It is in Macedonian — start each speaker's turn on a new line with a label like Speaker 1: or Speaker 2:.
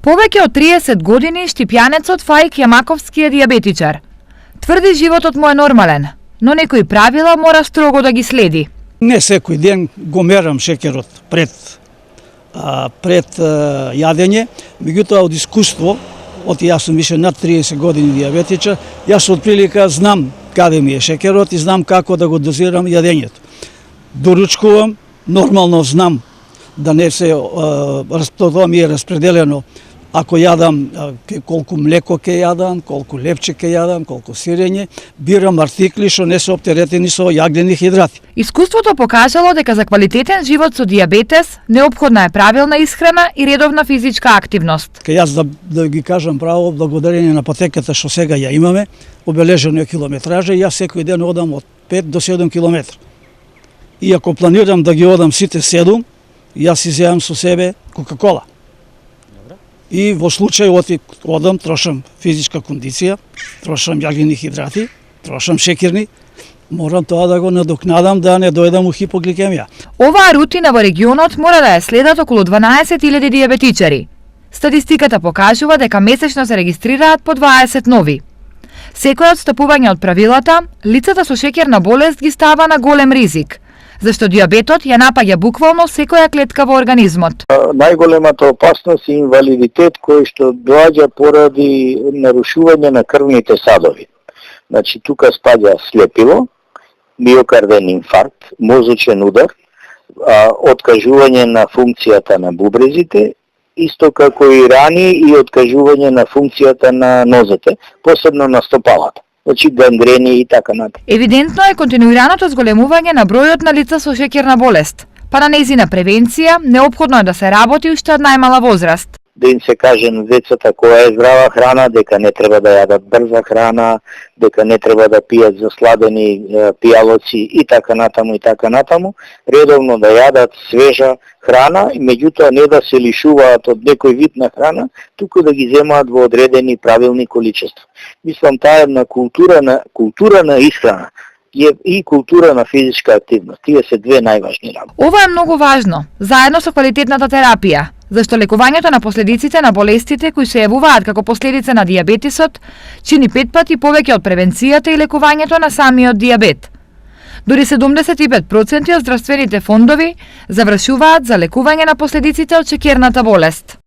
Speaker 1: Повеќе од 30 години штипјанецот Фаик Јамаковски е дијабетичар. Тврди животот му е нормален, но некои правила мора строго да ги следи.
Speaker 2: Не секој ден го мерам шекерот пред јадење, меѓутоа од искуство, јас сум више над 30 години дијабетичар, јас од прилика знам каде ми е шекерот и знам како да го дозирам јадењето. Доручкувам, нормално знам да не се тоа ми е распределено. Ако јадам, колку млеко ќе јадам, колку лепче ќе јадам, колку сирење, бирам артикли што не се оптеретени со јаглени хидрати.
Speaker 1: Искуството покажало дека за квалитетен живот со дијабетес неопходна е правилна исхрана и редовна физичка активност.
Speaker 2: Јас да ги кажам право, благодарение на патеката што сега ја имаме, обележено е километража, јас секој ден одам од 5 до 7 километра. И ако планирам да ги одам сите 7, јас изјавам со себе Кока-кола. И во случај одам, трошам физичка кондиција, трошам јаглени хидрати, трошам шекерни, морам тоа да го надокнадам да не дојдам у хипогликемија.
Speaker 1: Оваа рутина во регионот мора да ја следат околу 12.000 дијабетичари. Статистиката покажува дека месечно се регистрираат по 20 нови. Секој отстапување од правилата, лицата со шеќерна болест ги става на голем ризик, зашто дијабетот ја напаѓа буквално секоја клетка во организмот.
Speaker 3: Најголемата опасност е инвалидитет кој што доаѓа поради нарушување на крвните садови. Значи тука спаѓа слепило, миокарден инфаркт, мозочен удар, откажување на функцијата на бубрезите, исто како и рани и откажување на функцијата на нозете, посебно на стопалата. Значи гангрени и така натаму.
Speaker 1: Евидентно е континуираното зголемување на бројот на лица со шеќерна болест, па на нејзина превенција неопходно е да се работи уште од најмала возраст.
Speaker 3: Да им се каже на децата која е здрава храна, дека не треба да јадат брза храна, дека не треба да пијат засладени пијалоци и така натаму, редовно да јадат свежа храна, меѓутоа не да се лишуваат од некој вид на храна, туку да ги земаат во одредени правилни количества. Мислам, таа е една култура на исхрана и култура на физичка активност. Тие се две најважни работи.
Speaker 1: Ова е многу важно, заедно со квалитетната терапија, зашто лекувањето на последиците на болестите кои се јавуваат како последица на дијабетисот чини 5 пати повеќе од превенцијата и лекувањето на самиот дијабет. Дури 75% од здравствените фондови завршуваат за лекување на последиците од шеќерната болест.